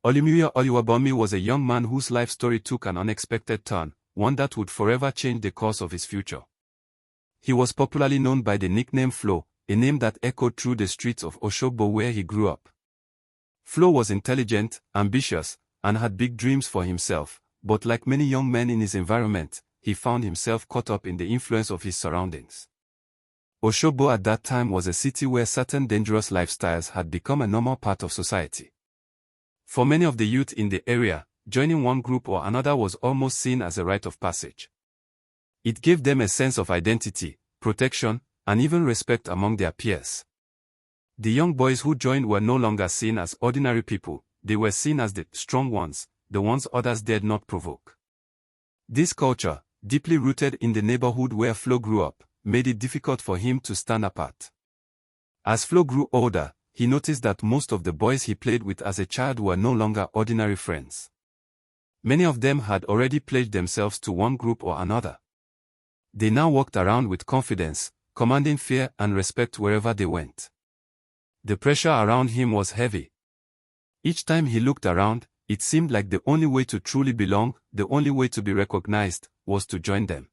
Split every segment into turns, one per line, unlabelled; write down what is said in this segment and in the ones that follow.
Olumuyiwa Oluwabunmi was a young man whose life story took an unexpected turn, one that would forever change the course of his future. He was popularly known by the nickname Flo, a name that echoed through the streets of Oshogbo where he grew up. Flo was intelligent, ambitious, and had big dreams for himself, but like many young men in his environment, he found himself caught up in the influence of his surroundings. Oshogbo at that time was a city where certain dangerous lifestyles had become a normal part of society. For many of the youth in the area, joining one group or another was almost seen as a rite of passage. It gave them a sense of identity, protection, and even respect among their peers. The young boys who joined were no longer seen as ordinary people, they were seen as the strong ones, the ones others dared not provoke. This culture, deeply rooted in the neighborhood where Flo grew up, made it difficult for him to stand apart. As Flo grew older, he noticed that most of the boys he played with as a child were no longer ordinary friends. Many of them had already pledged themselves to one group or another. They now walked around with confidence, commanding fear and respect wherever they went. The pressure around him was heavy. Each time he looked around, it seemed like the only way to truly belong, the only way to be recognized, was to join them.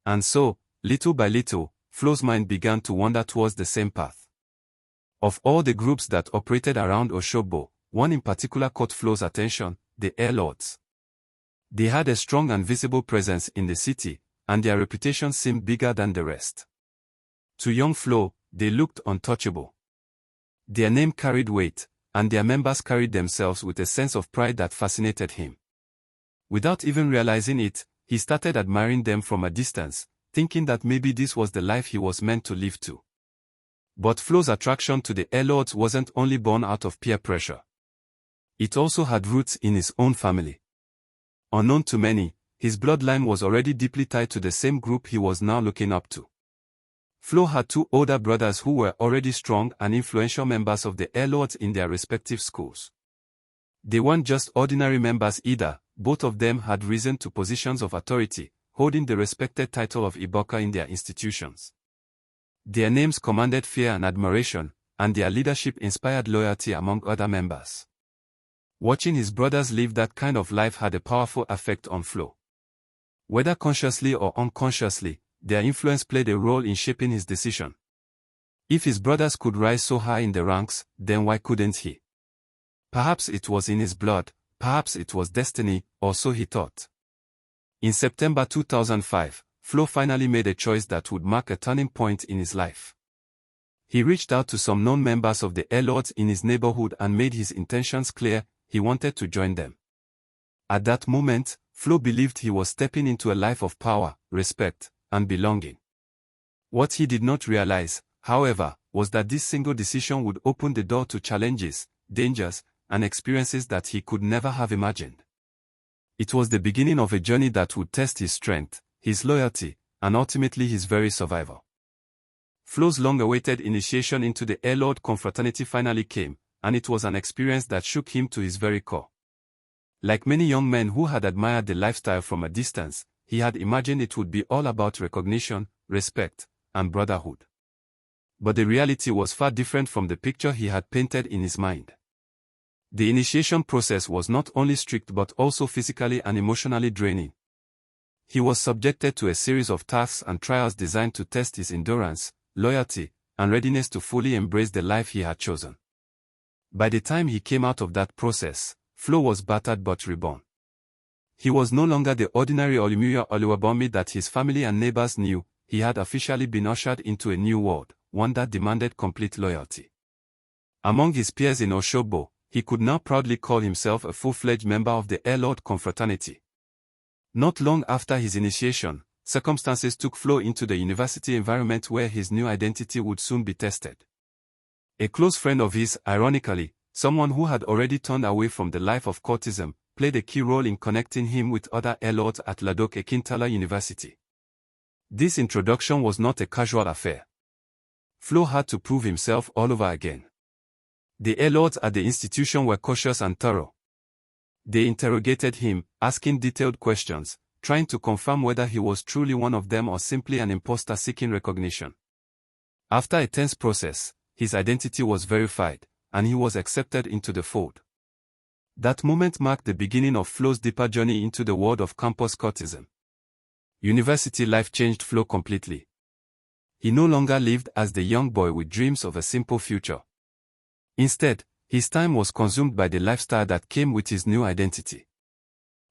And so, little by little, Flo's mind began to wander towards the same path. Of all the groups that operated around Oshogbo, one in particular caught Flo's attention, the Airlords. They had a strong and visible presence in the city, and their reputation seemed bigger than the rest. To young Flo, they looked untouchable. Their name carried weight, and their members carried themselves with a sense of pride that fascinated him. Without even realizing it, he started admiring them from a distance, thinking that maybe this was the life he was meant to live too. But Flo's attraction to the Airlords wasn't only born out of peer pressure. It also had roots in his own family. Unknown to many, his bloodline was already deeply tied to the same group he was now looking up to. Flo had two older brothers who were already strong and influential members of the Airlords in their respective schools. They weren't just ordinary members either, both of them had risen to positions of authority, holding the respected title of Iboka in their institutions. Their names commanded fear and admiration, and their leadership inspired loyalty among other members. Watching his brothers live that kind of life had a powerful effect on Flo. Whether consciously or unconsciously, their influence played a role in shaping his decision. If his brothers could rise so high in the ranks, then why couldn't he? Perhaps it was in his blood, perhaps it was destiny, or so he thought. In September 2005, Flo finally made a choice that would mark a turning point in his life. He reached out to some known members of the Airlords in his neighborhood and made his intentions clear. He wanted to join them. At that moment, Flo believed he was stepping into a life of power, respect, and belonging. What he did not realize, however, was that this single decision would open the door to challenges, dangers, and experiences that he could never have imagined. It was the beginning of a journey that would test his strength, his loyalty, and ultimately his very survival. Flo's long-awaited initiation into the EIYE Confraternity finally came, and it was an experience that shook him to his very core. Like many young men who had admired the lifestyle from a distance, he had imagined it would be all about recognition, respect, and brotherhood. But the reality was far different from the picture he had painted in his mind. The initiation process was not only strict but also physically and emotionally draining. He was subjected to a series of tasks and trials designed to test his endurance, loyalty, and readiness to fully embrace the life he had chosen. By the time he came out of that process, Flo was battered but reborn. He was no longer the ordinary Olumuyiwa Oluwabunmi that his family and neighbors knew. He had officially been ushered into a new world, one that demanded complete loyalty. Among his peers in Oshogbo, he could now proudly call himself a full-fledged member of the EIYE Confraternity. Not long after his initiation, circumstances took Flo into the university environment where his new identity would soon be tested. A close friend of his, ironically, someone who had already turned away from the life of cultism, played a key role in connecting him with other Airlords at Ladoke-Ekintala University. This introduction was not a casual affair. Flo had to prove himself all over again. The Airlords at the institution were cautious and thorough. They interrogated him, asking detailed questions, trying to confirm whether he was truly one of them or simply an imposter seeking recognition. After a tense process, his identity was verified, and he was accepted into the fold. That moment marked the beginning of Flo's deeper journey into the world of campus cultism. University life changed Flo completely. He no longer lived as the young boy with dreams of a simple future. Instead, his time was consumed by the lifestyle that came with his new identity.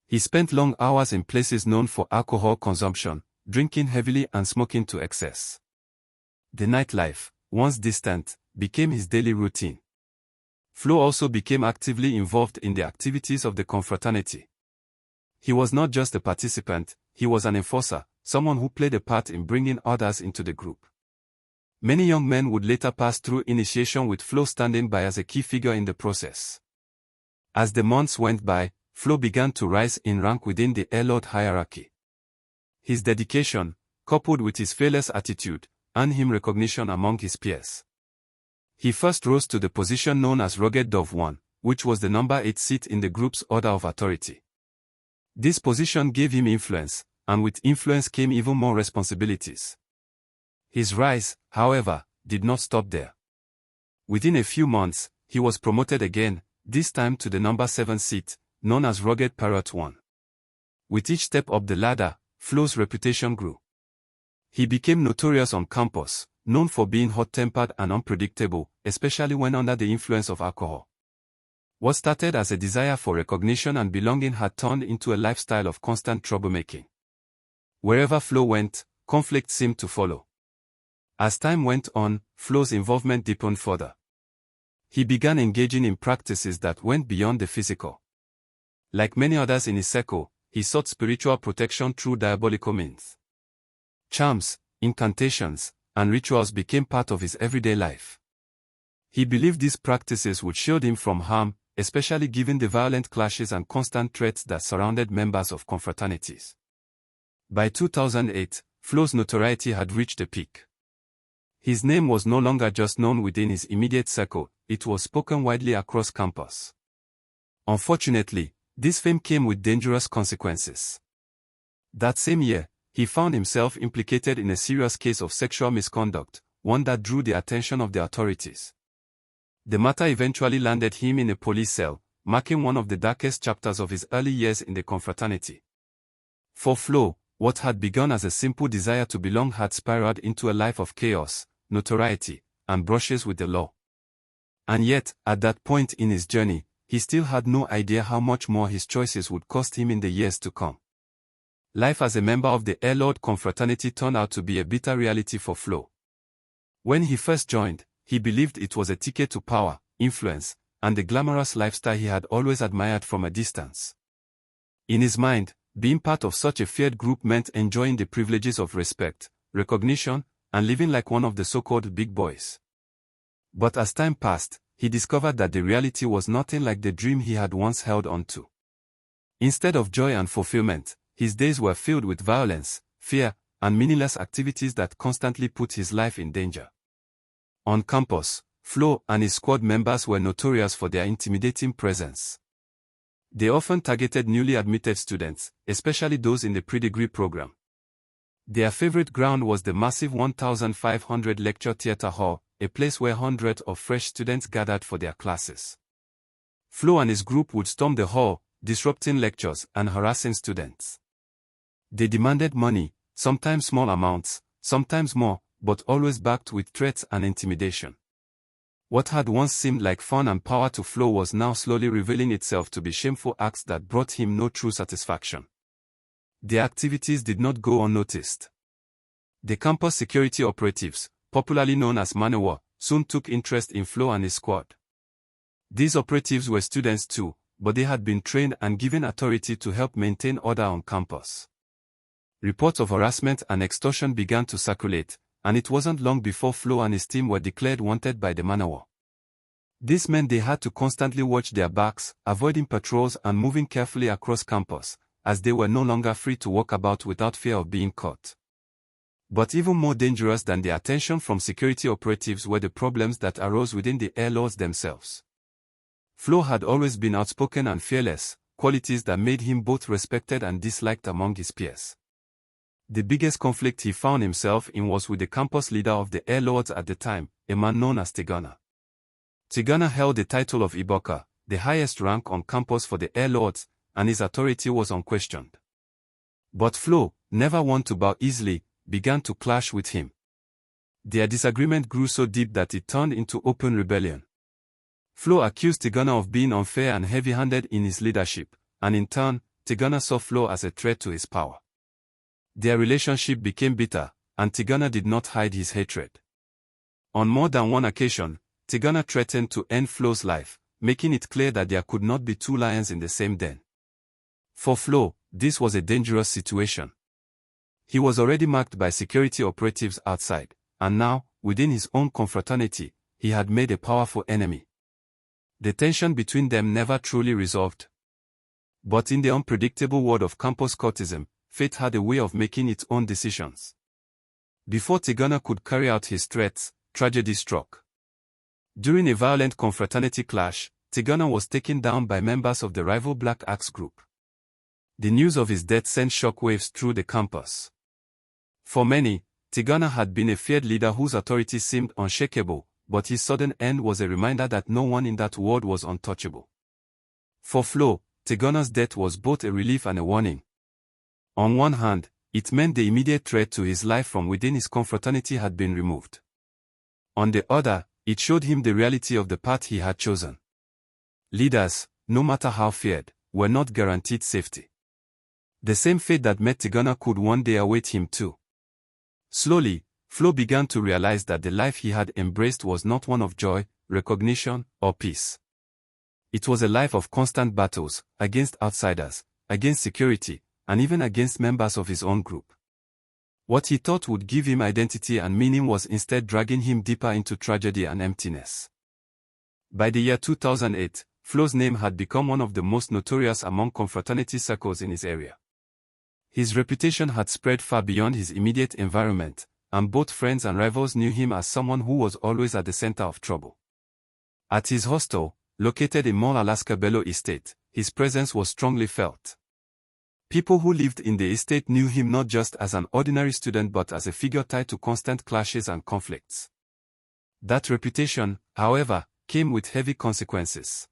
He spent long hours in places known for alcohol consumption, drinking heavily and smoking to excess. The nightlife, once distant, became his daily routine. Flo also became actively involved in the activities of the confraternity. He was not just a participant, he was an enforcer, someone who played a part in bringing others into the group. Many young men would later pass through initiation with Flo standing by as a key figure in the process. As the months went by, Flo began to rise in rank within the Lord hierarchy. His dedication, coupled with his fearless attitude, earned him recognition among his peers. He first rose to the position known as Rugged Dove 1, which was the number 8 seat in the group's order of authority. This position gave him influence, and with influence came even more responsibilities. His rise, however, did not stop there. Within a few months, he was promoted again, this time to the number 7 seat, known as Rugged Parrot 1. With each step up the ladder, Flo's reputation grew. He became notorious on campus, known for being hot-tempered and unpredictable, especially when under the influence of alcohol. What started as a desire for recognition and belonging had turned into a lifestyle of constant troublemaking. Wherever Flo went, conflict seemed to follow. As time went on, Flo's involvement deepened further. He began engaging in practices that went beyond the physical. Like many others in his circle, he sought spiritual protection through diabolical means. Charms, incantations, and rituals became part of his everyday life. He believed these practices would shield him from harm, especially given the violent clashes and constant threats that surrounded members of confraternities. By 2008, Flo's notoriety had reached a peak. His name was no longer just known within his immediate circle, it was spoken widely across campus. Unfortunately, this fame came with dangerous consequences. That same year, he found himself implicated in a serious case of sexual misconduct, one that drew the attention of the authorities. The matter eventually landed him in a police cell, marking one of the darkest chapters of his early years in the confraternity. For Flo, what had begun as a simple desire to belong had spiraled into a life of chaos, notoriety, and brushes with the law. And yet, at that point in his journey, he still had no idea how much more his choices would cost him in the years to come. Life as a member of the Lord Confraternity turned out to be a bitter reality for Flo. When he first joined, he believed it was a ticket to power, influence, and the glamorous lifestyle he had always admired from a distance. In his mind, being part of such a feared group meant enjoying the privileges of respect, recognition, and living like one of the so-called big boys. But as time passed, he discovered that the reality was nothing like the dream he had once held on to. Instead of joy and fulfillment, his days were filled with violence, fear, and meaningless activities that constantly put his life in danger. On campus, Flo and his squad members were notorious for their intimidating presence. They often targeted newly admitted students, especially those in the pre-degree program. Their favorite ground was the massive 1,500 lecture theater hall, a place where hundreds of fresh students gathered for their classes. Flo and his group would storm the hall, disrupting lectures and harassing students. They demanded money, sometimes small amounts, sometimes more, but always backed with threats and intimidation. What had once seemed like fun and power to Flo was now slowly revealing itself to be shameful acts that brought him no true satisfaction. Their activities did not go unnoticed. The campus security operatives, popularly known as Manewa, soon took interest in Flo and his squad. These operatives were students too, but they had been trained and given authority to help maintain order on campus. Reports of harassment and extortion began to circulate, and it wasn't long before Flo and his team were declared wanted by the Manewa. This meant they had to constantly watch their backs, avoiding patrols and moving carefully across campus, as they were no longer free to walk about without fear of being caught. But even more dangerous than the attention from security operatives were the problems that arose within the airlords themselves. Flo had always been outspoken and fearless, qualities that made him both respected and disliked among his peers. The biggest conflict he found himself in was with the campus leader of the airlords at the time, a man known as Tigana. Tigana held the title of Iboka, the highest rank on campus for the Air Lords, and his authority was unquestioned. But Flo, never one to bow easily, began to clash with him. Their disagreement grew so deep that it turned into open rebellion. Flo accused Tigana of being unfair and heavy-handed in his leadership, and in turn, Tigana saw Flo as a threat to his power. Their relationship became bitter, and Tigana did not hide his hatred. On more than one occasion, Tigana threatened to end Flo's life, making it clear that there could not be two lions in the same den. For Flo, this was a dangerous situation. He was already marked by security operatives outside, and now, within his own confraternity, he had made a powerful enemy. The tension between them never truly resolved. But in the unpredictable world of campus cultism, fate had a way of making its own decisions. Before Tigana could carry out his threats, tragedy struck. During a violent confraternity clash, Tigana was taken down by members of the rival Black Axe group. The news of his death sent shockwaves through the campus. For many, Tigana had been a feared leader whose authority seemed unshakable, but his sudden end was a reminder that no one in that world was untouchable. For Flo, Tigana's death was both a relief and a warning. On one hand, it meant the immediate threat to his life from within his confraternity had been removed. On the other, it showed him the reality of the path he had chosen. Leaders, no matter how feared, were not guaranteed safety. The same fate that met Tigana could one day await him too. Slowly, Flo began to realize that the life he had embraced was not one of joy, recognition, or peace. It was a life of constant battles, against outsiders, against security, and even against members of his own group. What he thought would give him identity and meaning was instead dragging him deeper into tragedy and emptiness. By the year 2008, Flo's name had become one of the most notorious among confraternity circles in his area. His reputation had spread far beyond his immediate environment, and both friends and rivals knew him as someone who was always at the center of trouble. At his hostel, located in Mall Alaska Bello Estate, his presence was strongly felt. People who lived in the estate knew him not just as an ordinary student but as a figure tied to constant clashes and conflicts. That reputation, however, came with heavy consequences.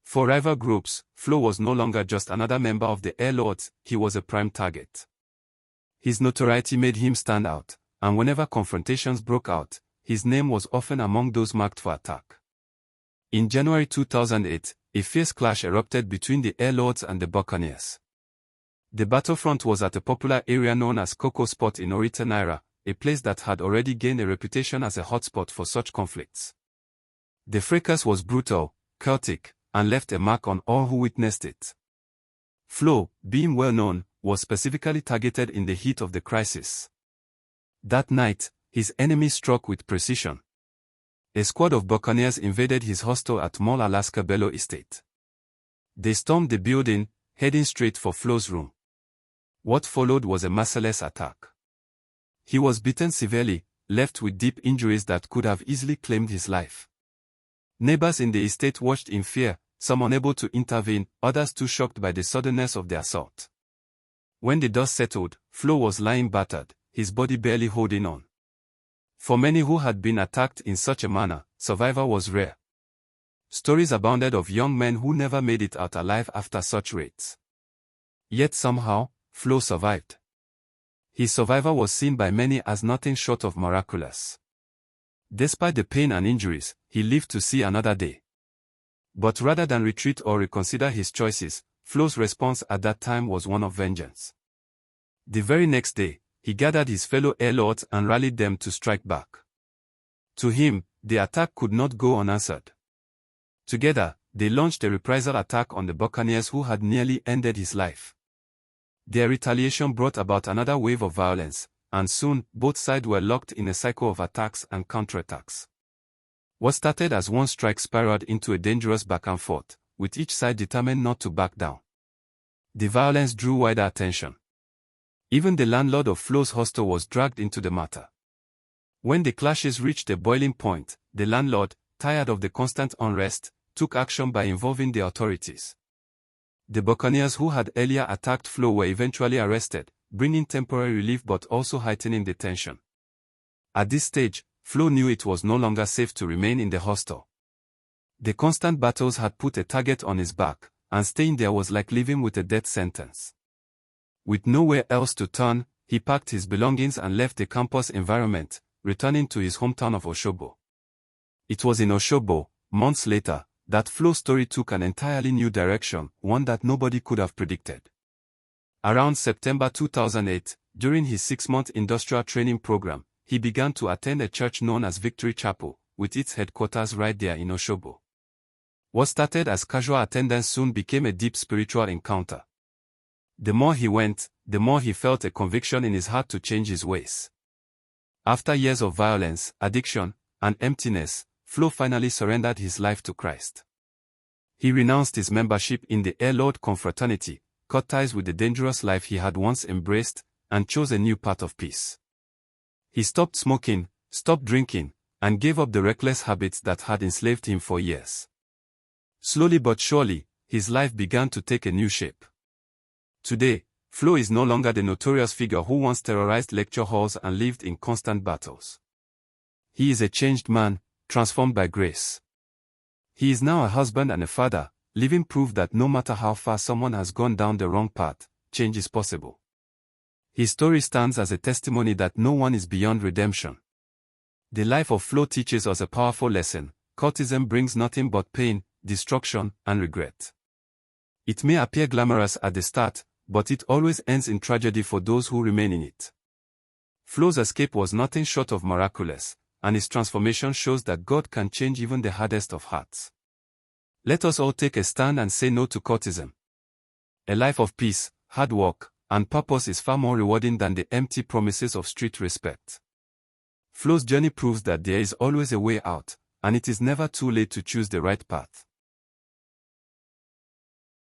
For rival groups, Flo was no longer just another member of the Air Lords, he was a prime target. His notoriety made him stand out, and whenever confrontations broke out, his name was often among those marked for attack. In January 2008, a fierce clash erupted between the Air Lords and the Buccaneers. The battlefront was at a popular area known as Coco Spot in Orita Naira, a place that had already gained a reputation as a hotspot for such conflicts. The fracas was brutal, chaotic, and left a mark on all who witnessed it. Flo, being well known, was specifically targeted in the heat of the crisis. That night, his enemy struck with precision. A squad of Buccaneers invaded his hostel at Mall Alaska Bello Estate. They stormed the building, heading straight for Flo's room. What followed was a merciless attack. He was beaten severely, left with deep injuries that could have easily claimed his life. Neighbors in the estate watched in fear, some unable to intervene, others too shocked by the suddenness of the assault. When the dust settled, Flo was lying battered, his body barely holding on. For many who had been attacked in such a manner, survival was rare. Stories abounded of young men who never made it out alive after such raids. Yet somehow, Flo survived. His survival was seen by many as nothing short of miraculous. Despite the pain and injuries, he lived to see another day. But rather than retreat or reconsider his choices, Flo's response at that time was one of vengeance. The very next day, he gathered his fellow Air Lords and rallied them to strike back. To him, the attack could not go unanswered. Together, they launched a reprisal attack on the Buccaneers who had nearly ended his life. Their retaliation brought about another wave of violence, and soon, both sides were locked in a cycle of attacks and counterattacks. What started as one strike spiraled into a dangerous back and forth, with each side determined not to back down. The violence drew wider attention. Even the landlord of Flo's hostel was dragged into the matter. When the clashes reached a boiling point, the landlord, tired of the constant unrest, took action by involving the authorities. The Buccaneers who had earlier attacked Flo were eventually arrested, bringing temporary relief but also heightening the tension. At this stage, Flo knew it was no longer safe to remain in the hostel. The constant battles had put a target on his back, and staying there was like living with a death sentence. With nowhere else to turn, he packed his belongings and left the campus environment, returning to his hometown of Oshogbo. It was in Oshogbo, months later, that Flo's story took an entirely new direction, one that nobody could have predicted. Around September 2008, during his 6-month industrial training program, he began to attend a church known as Victory Chapel, with its headquarters right there in Oshogbo. What started as casual attendance soon became a deep spiritual encounter. The more he went, the more he felt a conviction in his heart to change his ways. After years of violence, addiction, and emptiness, Flo finally surrendered his life to Christ. He renounced his membership in the EIYE Confraternity, cut ties with the dangerous life he had once embraced, and chose a new path of peace. He stopped smoking, stopped drinking, and gave up the reckless habits that had enslaved him for years. Slowly but surely, his life began to take a new shape. Today, Flo is no longer the notorious figure who once terrorized lecture halls and lived in constant battles. He is a changed man, transformed by grace. He is now a husband and a father, living proof that no matter how far someone has gone down the wrong path, change is possible. His story stands as a testimony that no one is beyond redemption. The life of Flo teaches us a powerful lesson: cultism brings nothing but pain, destruction, and regret. It may appear glamorous at the start, but it always ends in tragedy for those who remain in it. Flo's escape was nothing short of miraculous, and his transformation shows that God can change even the hardest of hearts. Let us all take a stand and say no to cultism. A life of peace, hard work, and purpose is far more rewarding than the empty promises of street respect. Flo's journey proves that there is always a way out, and it is never too late to choose the right path.